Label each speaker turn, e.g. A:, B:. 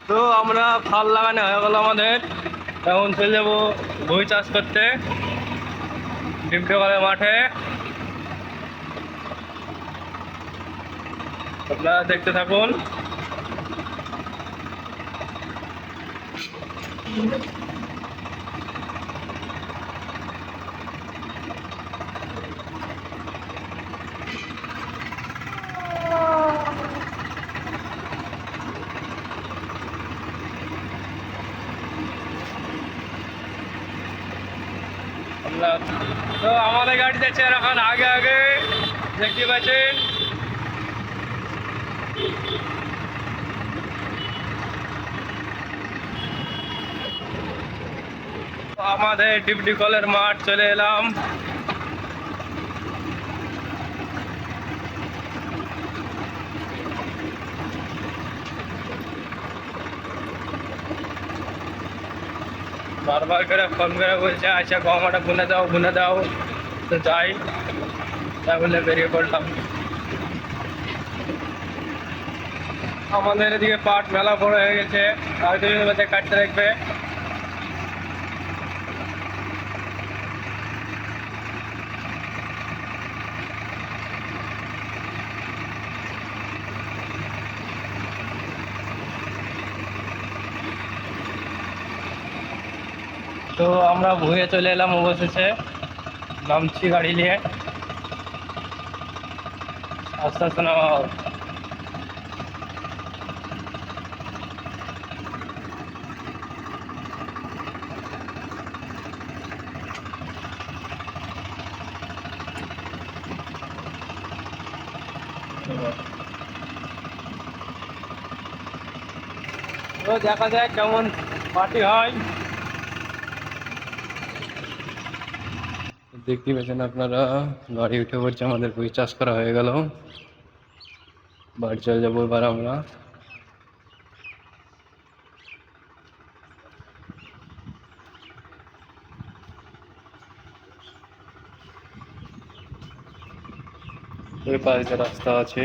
A: তো আমরা ফাল লাগানো হয়ে গেল আমাদের। এখন চলে যাবো ভুঁই চাষ করতে ডিমটোকালের মাঠে। আপনারা দেখতে থাকুন। তো আমাদের গাড়ি যাচ্ছে এখন আগে আগে, দেখতে পাচ্ছেন। আমাদের ডিপটি কলের মাঠ চলে এলাম। বারবার করে ফোন করে বলছে আচ্ছা গমাটা বুনে দাও। তো যাই, তা বলে বেরিয়ে পড়লাম। আমাদের এদিকে পাট মেলা বড় হয়ে গেছে, আর দুদিনের মধ্যে কাটতে রাখবে। তো আমরা ভুয়ে চলে এলাম অবশেষে, নামছি গাড়ি নিয়ে। আস্তে আস্তে নামা হোক। তো দেখা যায় কেমন পার্টি হয়। দেখতে পেয়েছেন আপনারা, গাড়ি উঠে পড়ছে, আমাদের ভুঁই চাষ করা হয়ে গেল। বাড়ি চলে যাবো এবার আমরা। ওই পাশে রাস্তা আছে।